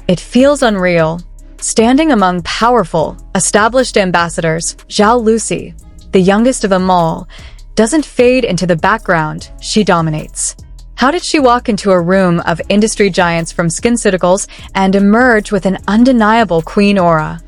It feels unreal. Standing among powerful, established ambassadors, Zhao Lusi, the youngest of them all, doesn't fade into the background, she dominates. How did she walk into a room of industry giants from SkinCeuticals and emerge with an undeniable queen aura?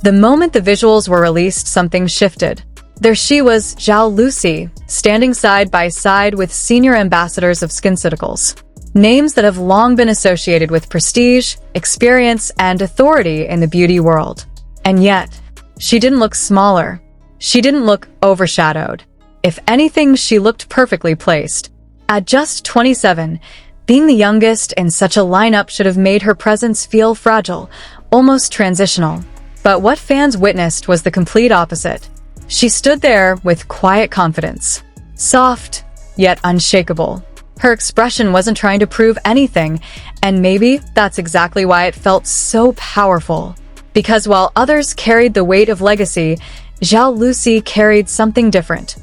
The moment the visuals were released, something shifted. There she was, Zhao Lusi, standing side by side with senior ambassadors of SkinCeuticals. Names that have long been associated with prestige, experience, and authority in the beauty world. And yet, she didn't look smaller. She didn't look overshadowed. If anything, she looked perfectly placed. At just 27, being the youngest in such a lineup should have made her presence feel fragile, almost transitional. But what fans witnessed was the complete opposite. She stood there with quiet confidence. Soft, yet unshakable. Her expression wasn't trying to prove anything, and maybe that's exactly why it felt so powerful. Because while others carried the weight of legacy, Zhao Lusi carried something different: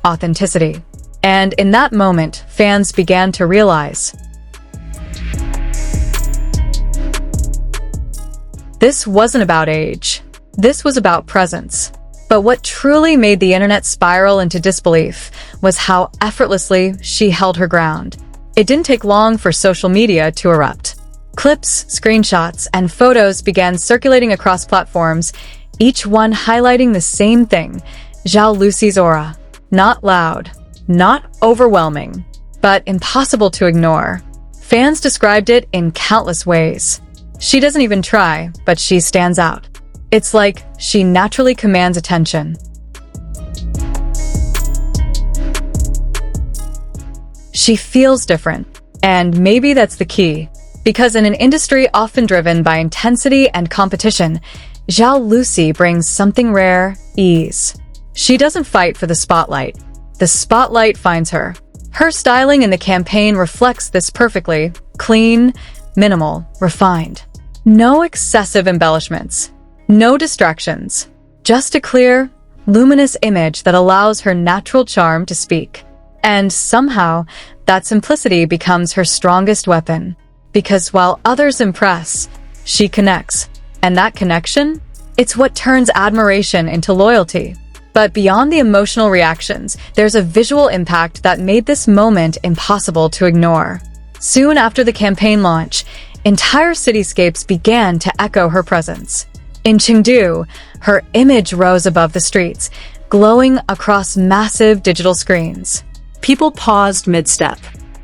authenticity. And in that moment, fans began to realize this wasn't about age. This was about presence. But what truly made the internet spiral into disbelief was how effortlessly she held her ground. It didn't take long for social media to erupt. Clips, screenshots, and photos began circulating across platforms, each one highlighting the same thing: Zhao Lusi's aura. Not loud, not overwhelming, but impossible to ignore. Fans described it in countless ways. She doesn't even try, but she stands out. It's like she naturally commands attention. She feels different, and maybe that's the key. Because in an industry often driven by intensity and competition, Zhao Lusi brings something rare: ease. She doesn't fight for the spotlight. The spotlight finds her. Her styling in the campaign reflects this perfectly: clean, minimal, refined. No excessive embellishments. No distractions. Just a clear, luminous image that allows her natural charm to speak. And somehow, that simplicity becomes her strongest weapon. Because while others impress, she connects. And that connection? It's what turns admiration into loyalty. But beyond the emotional reactions, there's a visual impact that made this moment impossible to ignore. Soon after the campaign launch, entire cityscapes began to echo her presence. In Chengdu, her image rose above the streets, glowing across massive digital screens. People paused mid-step,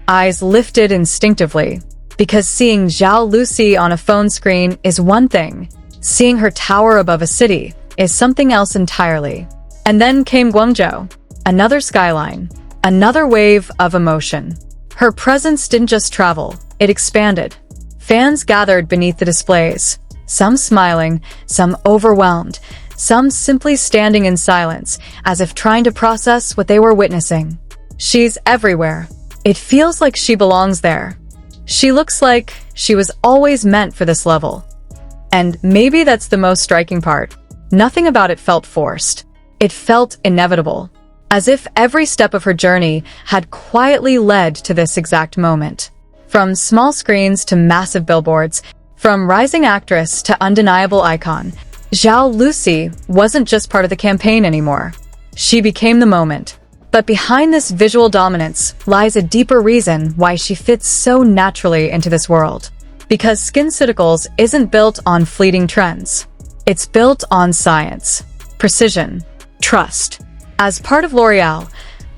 eyes lifted instinctively, because seeing Zhao Lusi on a phone screen is one thing. Seeing her tower above a city is something else entirely. And then came Guangzhou, another skyline, another wave of emotion. Her presence didn't just travel, it expanded. Fans gathered beneath the displays, some smiling, some overwhelmed, some simply standing in silence, as if trying to process what they were witnessing. She's everywhere. It feels like she belongs there. She looks like she was always meant for this level. And maybe that's the most striking part. Nothing about it felt forced. It felt inevitable, as if every step of her journey had quietly led to this exact moment. From small screens to massive billboards, from rising actress to undeniable icon, Zhao Lusi wasn't just part of the campaign anymore. She became the moment. But behind this visual dominance lies a deeper reason why she fits so naturally into this world. Because SkinCeuticals isn't built on fleeting trends. It's built on science, precision, trust. As part of L'Oreal,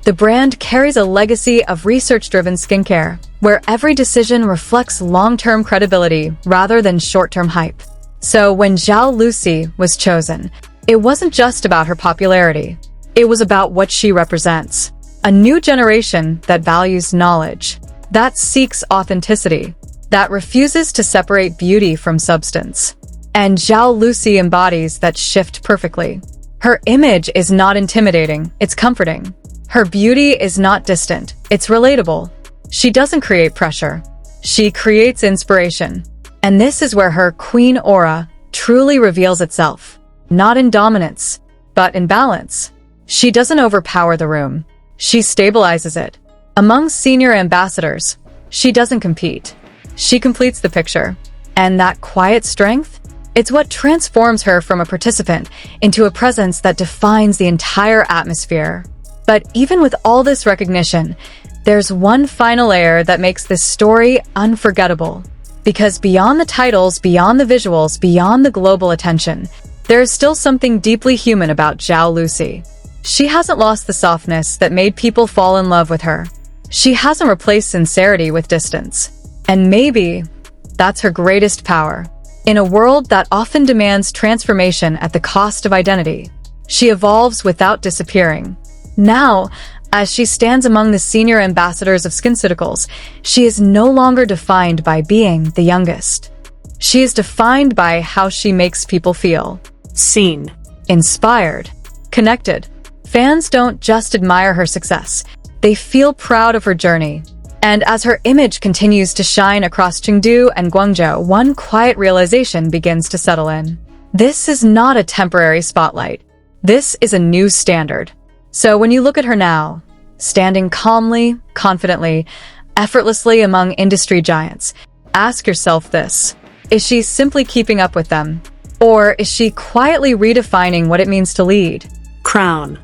the brand carries a legacy of research-driven skincare, where every decision reflects long-term credibility rather than short-term hype. So when Zhao Lusi was chosen, it wasn't just about her popularity. It was about what she represents. A new generation that values knowledge, that seeks authenticity, that refuses to separate beauty from substance. And Zhao Lusi embodies that shift perfectly. Her image is not intimidating, it's comforting. Her beauty is not distant, it's relatable. She doesn't create pressure. She creates inspiration. And this is where her queen aura truly reveals itself. Not in dominance, but in balance. She doesn't overpower the room. She stabilizes it. Among senior ambassadors, She doesn't compete. She completes the picture. And that quiet strength? It's what transforms her from a participant into a presence that defines the entire atmosphere. But even with all this recognition, there's one final layer that makes this story unforgettable. Because beyond the titles, beyond the visuals, beyond the global attention, there's still something deeply human about Zhao Lusi. She hasn't lost the softness that made people fall in love with her. She hasn't replaced sincerity with distance. And maybe that's her greatest power. In a world that often demands transformation at the cost of identity, she evolves without disappearing. Now, as she stands among the senior ambassadors of SkinCeuticals, she is no longer defined by being the youngest. She is defined by how she makes people feel. Seen, inspired, connected. Fans don't just admire her success, they feel proud of her journey. And as her image continues to shine across Chengdu and Guangzhou, one quiet realization begins to settle in. This is not a temporary spotlight. This is a new standard. So when you look at her now, standing calmly, confidently, effortlessly among industry giants, ask yourself this: is she simply keeping up with them? Or is she quietly redefining what it means to lead? Crown.